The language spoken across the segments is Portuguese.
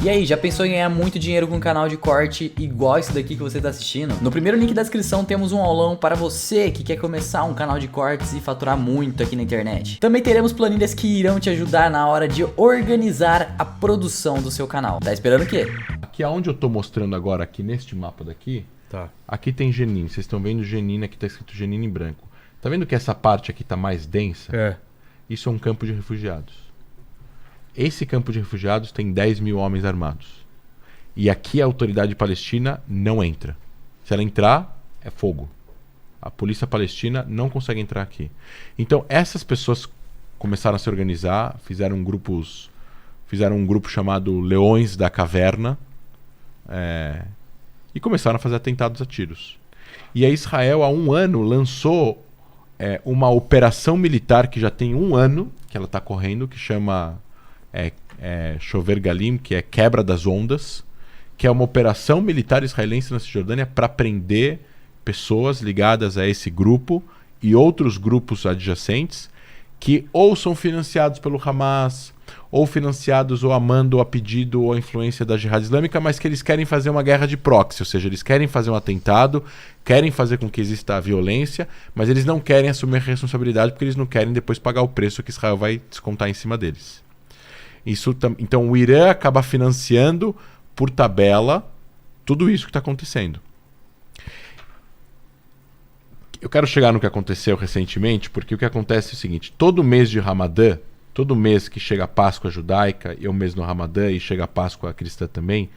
E aí, já pensou em ganhar muito dinheiro com um canal de corte igual esse daqui que você tá assistindo? No primeiro link da descrição temos um aulão para você que quer começar um canal de cortes e faturar muito aqui na internet. Também teremos planilhas que irão te ajudar na hora de organizar a produção do seu canal. Tá esperando o quê? Aqui aonde eu tô mostrando agora, aqui neste mapa daqui, Tá. aqui tem Jenin. Vocês estão vendo Jenin, aqui tá escrito Jenin em branco. Tá vendo que essa parte aqui tá mais densa? É. Isso é um campo de refugiados. Esse campo de refugiados tem 10 mil homens armados. E aqui a autoridade palestina não entra. Se ela entrar, é fogo. A polícia palestina não consegue entrar aqui. Então essas pessoas começaram a se organizar, fizeram um grupo chamado Leões da Caverna, e começaram a fazer atentados a tiros. E a Israel há um ano lançou uma operação militar que já tem um ano que ela está correndo, que chama Shover Galim, que é Quebra das Ondas, que é uma operação militar israelense na Cisjordânia para prender pessoas ligadas a esse grupo e outros grupos adjacentes que ou são financiados pelo Hamas, ou financiados ou amando a pedido ou a influência da Jihad Islâmica, mas que eles querem fazer uma guerra de proxy, ou seja, eles querem fazer um atentado, querem fazer com que exista a violência, mas eles não querem assumir a responsabilidade porque eles não querem depois pagar o preço que Israel vai descontar em cima deles. Então o Irã acaba financiando por tabela tudo isso que está acontecendo. Eu quero chegar no que aconteceu recentemente, porque o que acontece é o seguinte: todo mês de Ramadã, todo mês que chega a Páscoa judaica, e o mês no Ramadã e chega a Páscoa cristã também,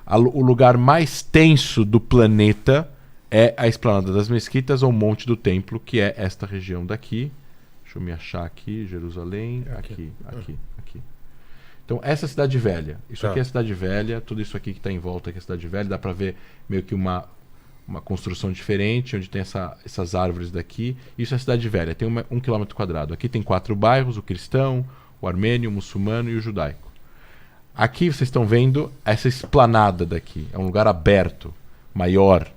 o lugar mais tenso do planeta é a Esplanada das Mesquitas ou o Monte do Templo, que é esta região daqui. Deixa eu me achar aqui, Jerusalém, aqui. Então essa é a Cidade Velha. Isso aqui é a Cidade Velha, tudo isso aqui que está em volta aqui é a Cidade Velha. Dá para ver meio que uma construção diferente, onde tem essas árvores daqui. Isso é a Cidade Velha, tem 1 km². Aqui tem 4 bairros: o cristão, o armênio, o muçulmano e o judaico. Aqui vocês estão vendo essa esplanada daqui. É um lugar aberto, maior.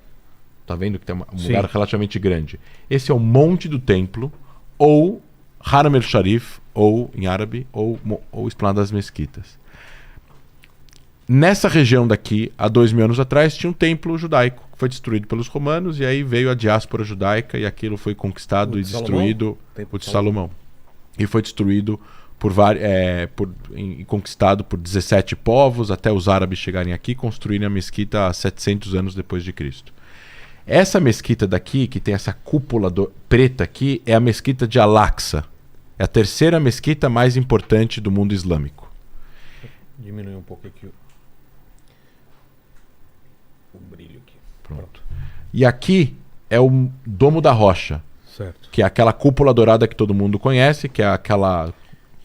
Tá vendo que tem um lugar relativamente grande. Esse é o Monte do Templo, ou Haram el-Sharif, ou em árabe, ou Esplanada das Mesquitas. Nessa região daqui, há 2000 anos atrás, tinha um templo judaico que foi destruído pelos romanos, e aí veio a diáspora judaica e aquilo foi conquistado e destruído. O de Salomão. E foi destruído e conquistado por 17 povos, até os árabes chegarem aqui e construírem a mesquita há 700 anos depois de Cristo. Essa mesquita daqui, que tem essa cúpula preta aqui, é a mesquita de Al-Aqsa. É a terceira mesquita mais importante do mundo islâmico. Diminui um pouco aqui o brilho aqui. Pronto. E aqui é o Domo da Rocha, Certo. que é aquela cúpula dourada que todo mundo conhece, que é aquela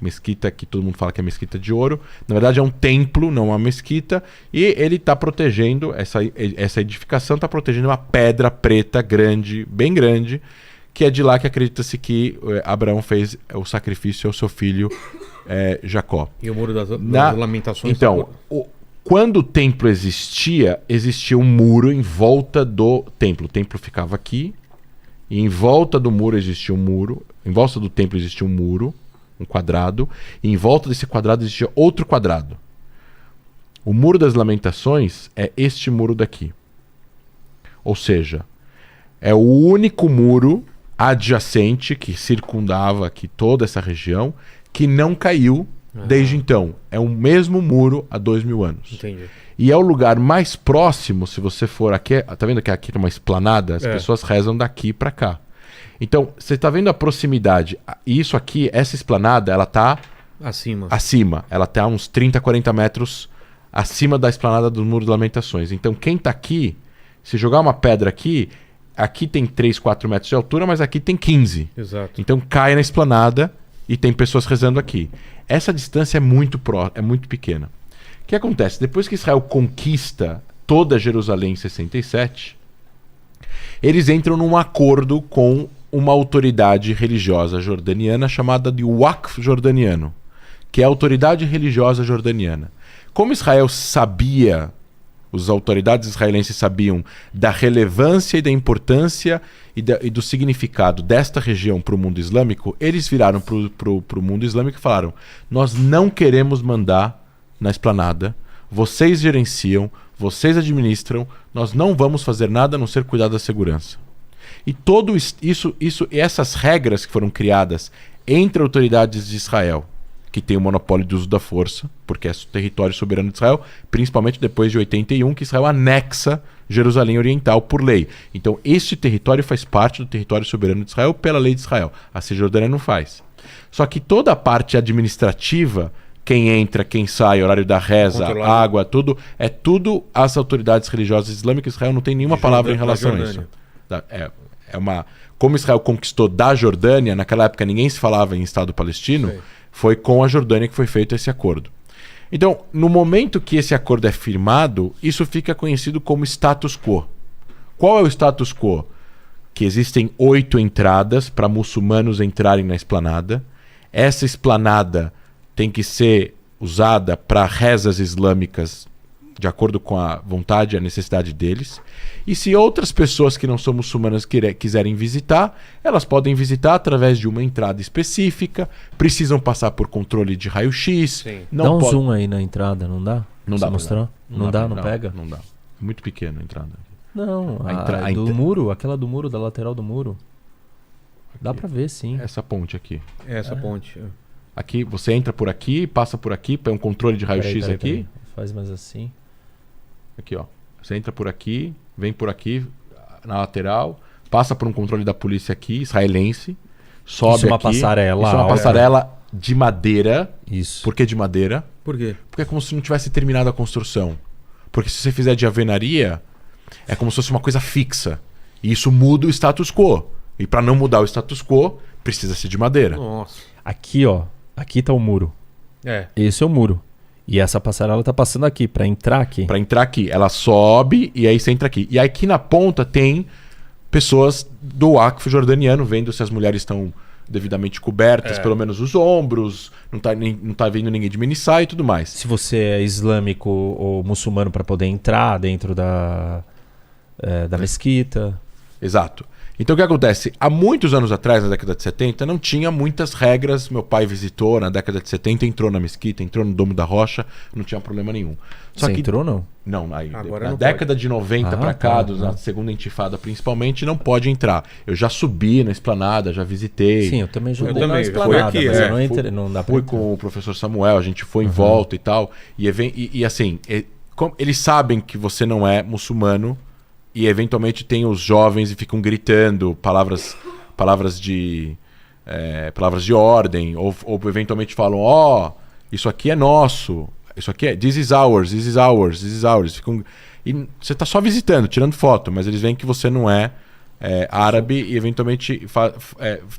mesquita que todo mundo fala que é mesquita de ouro. Na verdade é um templo, não uma mesquita, e ele está protegendo, essa edificação está protegendo uma pedra preta grande, bem grande, que é de lá que acredita-se que Abraão fez o sacrifício ao seu filho Jacó. E o Muro das Lamentações. Então, quando o templo existia um muro em volta do templo. O templo ficava aqui, e em volta do muro existia um muro, em volta do templo existia um muro, um quadrado, e em volta desse quadrado existia outro quadrado. O Muro das Lamentações é este muro daqui. Ou seja, é o único muro adjacente que circundava aqui toda essa região que não caiu desde então. É o mesmo muro há 2000 anos. Entendi. E é o lugar mais próximo, se você for aqui, tá vendo que aqui tem uma esplanada? As pessoas rezam daqui para cá. Então, você está vendo a proximidade. E isso aqui, essa esplanada, ela tá acima. Ela tá uns 30, 40 metros acima da esplanada do Muro das Lamentações. Então, quem tá aqui, se jogar uma pedra aqui tem 3, 4 metros de altura, mas aqui tem 15. Exato. Então, cai na esplanada e tem pessoas rezando aqui. Essa distância é muito pequena. O que acontece? Depois que Israel conquista toda Jerusalém em 67, eles entram num acordo com uma autoridade religiosa jordaniana chamada de Waqf jordaniano, que é a autoridade religiosa jordaniana. Como Israel sabia, as autoridades israelenses sabiam da relevância e da importância e do significado desta região para o mundo islâmico, eles viraram para o mundo islâmico e falaram: nós não queremos mandar na esplanada, vocês gerenciam, vocês administram, nós não vamos fazer nada a não ser cuidar da segurança. E tudo isso, essas regras que foram criadas entre autoridades de Israel, que tem o monopólio de uso da força, porque é território soberano de Israel, principalmente depois de 81, que Israel anexa Jerusalém Oriental por lei. Então, esse território faz parte do território soberano de Israel pela lei de Israel. A Cisjordânia não faz. Só que toda a parte administrativa, quem entra, quem sai, horário da reza, água, tudo as autoridades religiosas islâmicas. Israel não tem nenhuma palavra em relação a isso. Como Israel conquistou da Jordânia, naquela época ninguém se falava em Estado palestino, foi com a Jordânia que foi feito esse acordo. Então, no momento que esse acordo é firmado, isso fica conhecido como status quo. Qual é o status quo? Que existem 8 entradas para muçulmanos entrarem na esplanada. Essa esplanada tem que ser usada para rezas islâmicas de acordo com a vontade e a necessidade deles. E se outras pessoas que não são muçulmanas quiserem visitar, elas podem visitar através de uma entrada específica, precisam passar por controle de raio-x. Dá um zoom aí na entrada, não dá? Não dá. Mostrar? Não dá, não pega? Não dá. É muito pequeno a entrada. Não, do muro, aquela do muro, da lateral do muro. Dá pra ver, sim. Essa ponte aqui. Essa ponte. Aqui, você entra por aqui, passa por aqui, põe um controle de raio-x aqui. Peraí. Faz mais assim. Aqui, ó. Você entra por aqui, vem por aqui, na lateral, passa por um controle da polícia aqui, israelense, sobe Isso é uma aqui. passarela. Isso é uma passarela de madeira. Isso. Por que de madeira? Por quê? Porque é como se não tivesse terminado a construção. Porque se você fizer de alvenaria, é como se fosse uma coisa fixa. E isso muda o status quo. E para não mudar o status quo, precisa ser de madeira. Nossa. Aqui, ó. Aqui tá o muro. Esse é o muro. E essa passarela tá passando aqui, para entrar aqui. Para entrar aqui. Ela sobe e aí você entra aqui. E aí aqui na ponta tem pessoas do Waqf jordaniano vendo se as mulheres estão devidamente cobertas, pelo menos os ombros, não tá vendo ninguém de minissai e tudo mais. Se você é islâmico ou muçulmano para poder entrar dentro da mesquita. Exato. Então o que acontece? Há muitos anos atrás, na década de 70, não tinha muitas regras. Meu pai visitou na década de 70, entrou na mesquita, entrou no Domo da Rocha, não tinha problema nenhum. Você entrou não? Não, aí, Agora na não década de 90 para cá, na segunda intifada principalmente, não pode entrar. Eu já subi na esplanada, já visitei. Sim, eu também já fui na esplanada, aqui, mas eu não entrei, não dá pra fui entrar. com o professor Samuel, a gente foi em volta e tal. E assim, eles sabem que você não é muçulmano. E eventualmente tem os jovens e ficam gritando palavras de ordem, ou eventualmente falam, isso aqui é nosso, isso aqui é, this is ours, this is ours, this is ours. E você está só visitando, tirando foto, mas eles veem que você não é árabe e eventualmente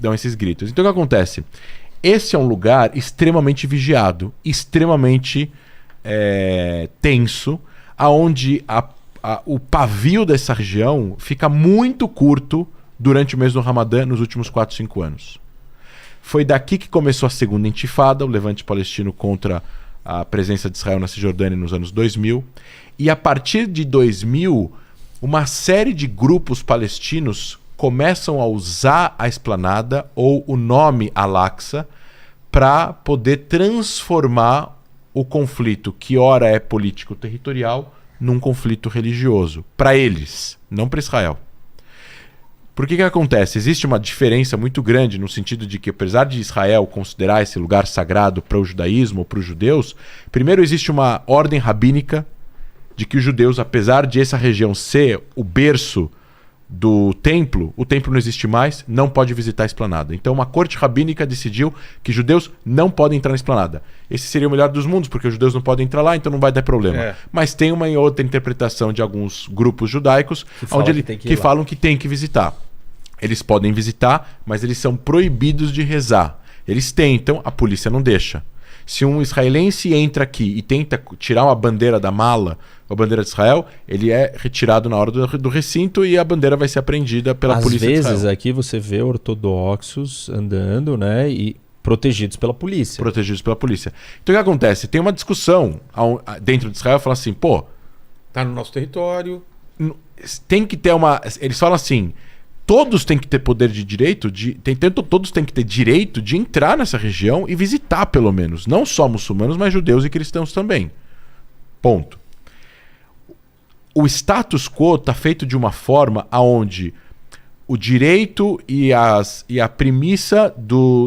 dão esses gritos. Então o que acontece? Esse é um lugar extremamente vigiado, extremamente tenso, aonde o pavio dessa região fica muito curto durante o mês do Ramadã nos últimos 4, 5 anos. Foi daqui que começou a segunda intifada, o levante palestino contra a presença de Israel na Cisjordânia nos anos 2000. E a partir de 2000, uma série de grupos palestinos começam a usar a esplanada ou o nome Al-Aqsa para poder transformar o conflito, que ora é político-territorial, num conflito religioso. Para eles, não para Israel. Por que acontece? Existe uma diferença muito grande no sentido de que, apesar de Israel considerar esse lugar sagrado para o judaísmo, para os judeus, primeiro existe uma ordem rabínica de que os judeus, apesar de essa região ser o berço do templo, o templo não existe mais, não pode visitar a esplanada. Então uma corte rabínica decidiu que judeus não podem entrar na esplanada. Esse seria o melhor dos mundos, porque os judeus não podem entrar lá, então não vai dar problema. Mas tem uma outra interpretação de alguns grupos judaicos que falam que tem que visitar. Eles podem visitar, mas eles são proibidos de rezar. Eles tentam, a polícia não deixa. Se um israelense entra aqui e tenta tirar uma bandeira da mala, a bandeira de Israel, ele é retirado na hora do recinto e a bandeira vai ser apreendida pela polícia de Israel. Às vezes aqui você vê ortodoxos andando, né, e protegidos pela polícia. Protegidos pela polícia. Então o que acontece? Tem uma discussão dentro de Israel, fala assim, tá no nosso território. Tem que ter eles falam assim, todos têm que ter poder de direito, todos têm que ter direito de entrar nessa região e visitar, pelo menos. Não só muçulmanos, mas judeus e cristãos também. Ponto. O status quo está feito de uma forma aonde o direito e a premissa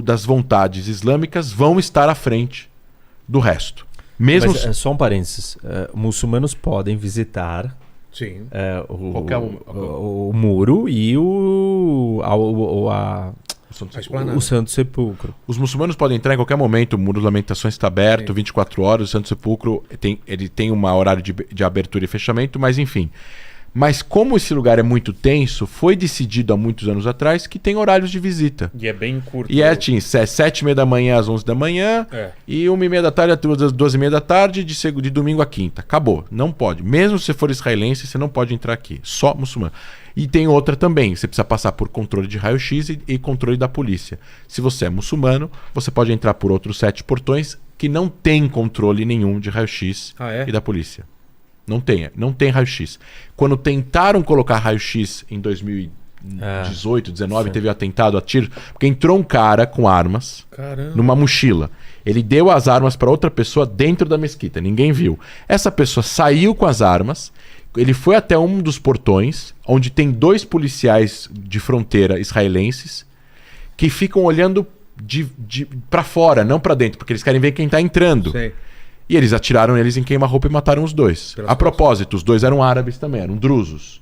das vontades islâmicas vão estar à frente do resto. Mesmo Mas, só um parênteses. Muçulmanos podem visitar Sim. o muro e o Santo Sepulcro. Os muçulmanos podem entrar em qualquer momento, o Muro das Lamentações está aberto, 24 horas, o Santo Sepulcro ele tem um horário de abertura e fechamento, mas enfim. Mas como esse lugar é muito tenso, foi decidido há muitos anos atrás que tem horários de visita. E é bem curto. E é 7h30 da manhã às 11 da manhã e 1h30 da tarde às 2h30 da tarde de domingo a quinta. Acabou. Não pode. Mesmo se você for israelense, você não pode entrar aqui. Só muçulmano. E tem outra também. Você precisa passar por controle de raio-x e controle da polícia. Se você é muçulmano, você pode entrar por outros 7 portões que não tem controle nenhum de raio-x e da polícia. Não tem raio-x. Quando tentaram colocar raio-x em 2018, 2019, teve um atentado a tiro, porque entrou um cara com armas numa mochila. Ele deu as armas para outra pessoa dentro da mesquita, ninguém viu. Essa pessoa saiu com as armas, ele foi até um dos portões, onde tem 2 policiais de fronteira israelenses que ficam olhando para fora, não para dentro, porque eles querem ver quem tá entrando. Sei. E eles atiraram eles em queima-roupa e mataram os 2. A propósito, os 2 eram árabes também, eram drusos.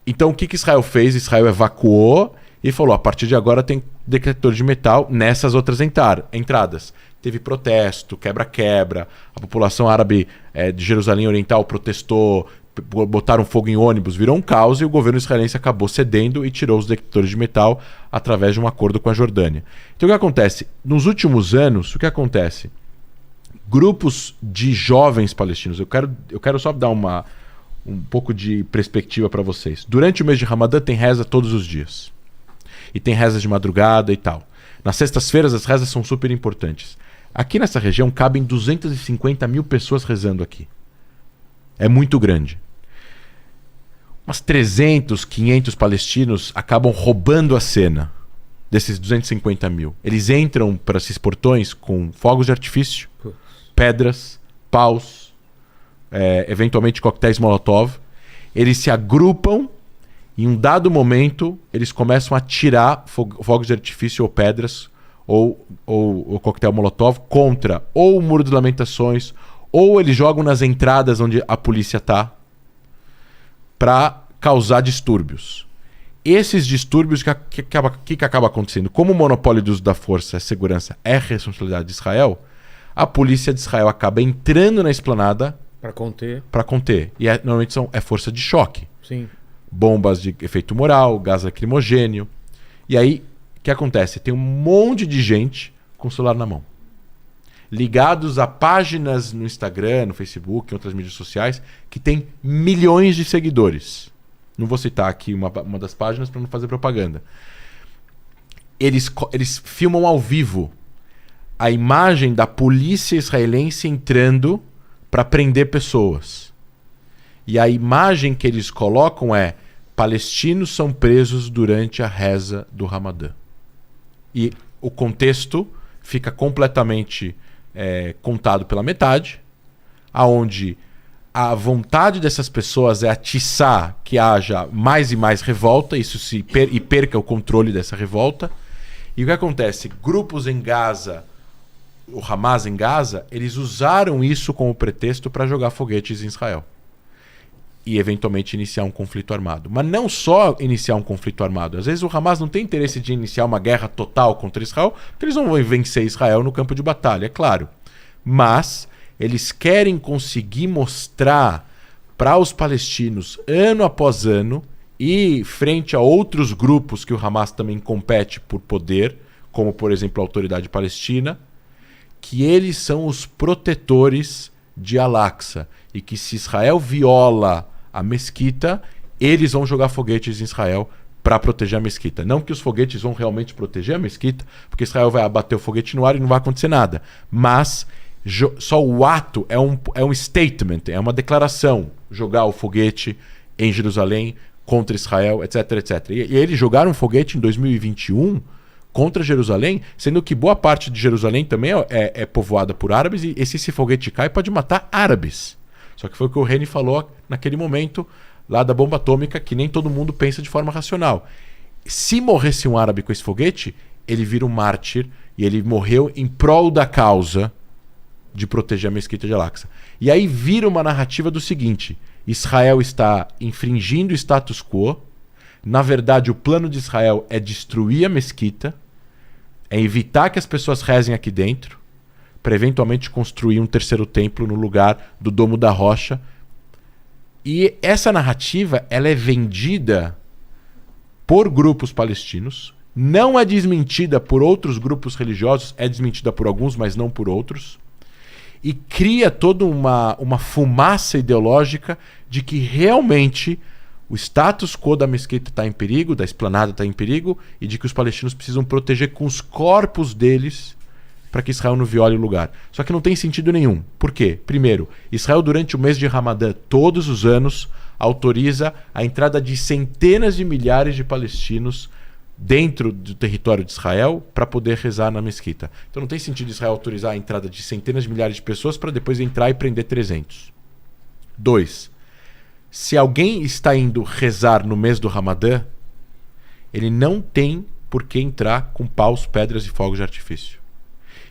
Então o que Israel fez? Israel evacuou e falou, a partir de agora tem detector de metal nessas outras entradas. Teve protesto, quebra-quebra, a população árabe de Jerusalém Oriental protestou, botaram fogo em ônibus, virou um caos e o governo israelense acabou cedendo e tirou os detectores de metal através de um acordo com a Jordânia. Então o que acontece? Nos últimos anos, o que acontece? Grupos de jovens palestinos, eu quero só dar um pouco de perspectiva para vocês. Durante o mês de Ramadã tem reza todos os dias. E tem rezas de madrugada e tal. Nas sextas-feiras as rezas são super importantes. Aqui nessa região cabem 250 mil pessoas rezando aqui. É muito grande. Umas 300, 500 palestinos acabam roubando a cena desses 250 mil. Eles entram para esses portões com fogos de artifício, pedras, paus, eventualmente coquetéis Molotov. Eles se agrupam e em um dado momento eles começam a tirar fogos de artifício ou pedras ou coquetel Molotov contra ou o Muro das Lamentações ou eles jogam nas entradas onde a polícia está para causar distúrbios. Esses distúrbios, que acaba acontecendo? Como o monopólio do uso da força e segurança é responsabilidade de Israel, a polícia de Israel acaba entrando na esplanada para conter. E normalmente é força de choque. Sim. Bombas de efeito moral, gás lacrimogênio. E aí, o que acontece? Tem um monte de gente com o celular na mão. Ligados a páginas no Instagram, no Facebook, em outras mídias sociais, que tem milhões de seguidores. Não vou citar aqui uma das páginas para não fazer propaganda. Eles filmam ao vivo a imagem da polícia israelense entrando para prender pessoas. E a imagem que eles colocam é: palestinos são presos durante a reza do Ramadã. E o contexto fica completamente contado pela metade, aonde a vontade dessas pessoas é atiçar que haja mais e mais revolta, e perca o controle dessa revolta. E o que acontece? Grupos em Gaza, o Hamas em Gaza, eles usaram isso como pretexto para jogar foguetes em Israel. E eventualmente iniciar um conflito armado. Mas não só iniciar um conflito armado. Às vezes o Hamas não tem interesse de iniciar uma guerra total contra Israel, porque eles não vão vencer Israel no campo de batalha, é claro. Mas eles querem conseguir mostrar para os palestinos, ano após ano, e frente a outros grupos que o Hamas também compete por poder, como por exemplo a Autoridade Palestina, que eles são os protetores de Al-Aqsa. E que se Israel viola a mesquita, eles vão jogar foguetes em Israel para proteger a mesquita. Não que os foguetes vão realmente proteger a mesquita, porque Israel vai abater o foguete no ar e não vai acontecer nada. Mas só o ato é um statement, é uma declaração. Jogar o foguete em Jerusalém contra Israel, etc, etc. E eles jogaram foguete em 2021 contra Jerusalém, sendo que boa parte de Jerusalém também é povoada por árabes e esse foguete cai pode matar árabes. Só que foi o que o Reni falou naquele momento lá da bomba atômica, que nem todo mundo pensa de forma racional. Se morresse um árabe com esse foguete, ele vira um mártir e ele morreu em prol da causa de proteger a mesquita de Al-Aqsa. E aí vira uma narrativa do seguinte: Israel está infringindo o status quo. Na verdade, o plano de Israel é destruir a mesquita, é evitar que as pessoas rezem aqui dentro, para eventualmente construir um terceiro templo no lugar do Domo da Rocha. E essa narrativa ela é vendida por grupos palestinos, não é desmentida por outros grupos religiosos, é desmentida por alguns, mas não por outros, e cria toda uma fumaça ideológica de que realmente o status quo da mesquita está em perigo, da esplanada está em perigo, e de que os palestinos precisam proteger com os corpos deles para que Israel não viole o lugar. Só que não tem sentido nenhum. Por quê? Primeiro, Israel durante o mês de Ramadã, todos os anos, autoriza a entrada de centenas de milhares de palestinos dentro do território de Israel para poder rezar na mesquita. Então não tem sentido Israel autorizar a entrada de centenas de milhares de pessoas para depois entrar e prender 300. 2. Se alguém está indo rezar no mês do Ramadã, ele não tem por que entrar com paus, pedras e fogos de artifício.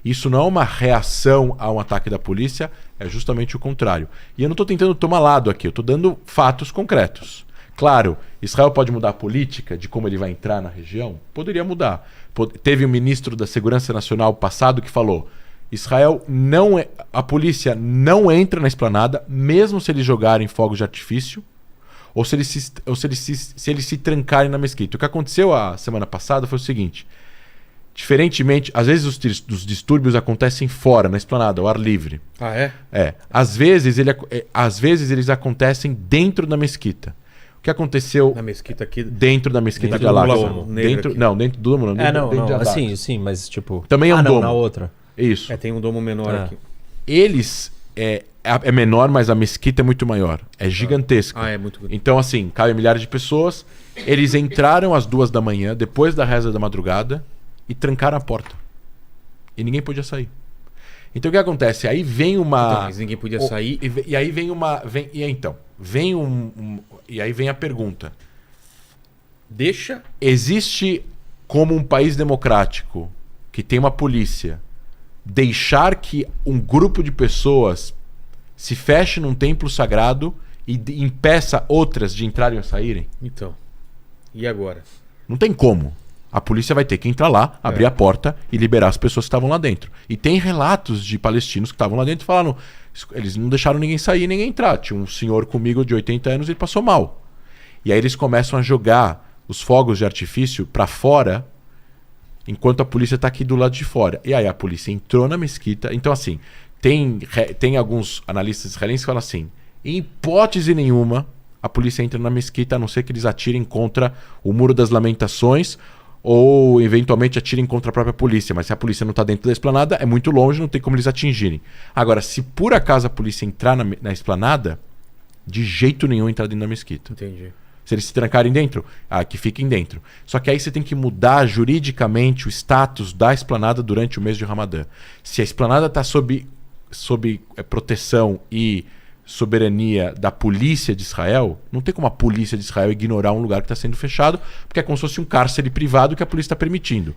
Isso não é uma reação a um ataque da polícia, é justamente o contrário. E eu não estou tentando tomar lado aqui, eu estou dando fatos concretos. Claro, Israel pode mudar a política de como ele vai entrar na região? Poderia mudar. Teve um ministro da Segurança Nacional passado que falou: Israel não é, a polícia não entra na esplanada, mesmo se eles jogarem fogos de artifício, ou se eles se trancarem na mesquita. O que aconteceu a semana passada foi o seguinte: diferentemente, às vezes os distúrbios acontecem fora, na esplanada, ao ar livre. Ah, é? É. Às vezes eles acontecem dentro da mesquita. O que aconteceu Na mesquita aqui. dentro da mesquita Dentro de do Al-Aqsa? domo negro aqui. Não, dentro do domo não. Dentro de Al-Aqsa. assim, mas tipo... Também é um não, domo. na outra. Isso. É, tem um domo menor aqui. Eles... É menor, mas a mesquita é muito maior. É gigantesca. Ah, é muito bonito. Então, assim, cabem milhares de pessoas. Eles entraram às 2 da manhã, depois da reza da madrugada, e trancaram a porta. E ninguém podia sair. Então, o que acontece? Aí vem uma... Então, mas ninguém podia sair. E aí vem uma... E aí vem a pergunta. Deixa. Existe, como um país democrático, que tem uma polícia, deixar que um grupo de pessoas se feche num templo sagrado e impeça outras de entrarem ou saírem? Então. E agora? Não tem como. A polícia vai ter que entrar lá, abrir a porta e liberar as pessoas que estavam lá dentro. E tem relatos de palestinos que estavam lá dentro e falaram: eles não deixaram ninguém sair, ninguém entrar. Tinha um senhor comigo de 80 anos e ele passou mal. E aí eles começam a jogar os fogos de artifício para fora, enquanto a polícia está aqui do lado de fora. E aí a polícia entrou na mesquita. Então, assim, tem alguns analistas israelenses que falam assim: em hipótese nenhuma a polícia entra na mesquita, a não ser que eles atirem contra o Muro das Lamentações ou eventualmente atirem contra a própria polícia. Mas se a polícia não está dentro da esplanada, é muito longe, não tem como eles atingirem. Agora, se por acaso a polícia entrar na esplanada, de jeito nenhum entrar dentro da mesquita. Entendi. Se eles se trancarem dentro, que fiquem dentro. Só que aí você tem que mudar juridicamente o status da esplanada durante o mês de Ramadã. Se a esplanada está sob proteção e soberania da polícia de Israel, não tem como a polícia de Israel ignorar um lugar que está sendo fechado, porque é como se fosse um cárcere privado que a polícia está permitindo.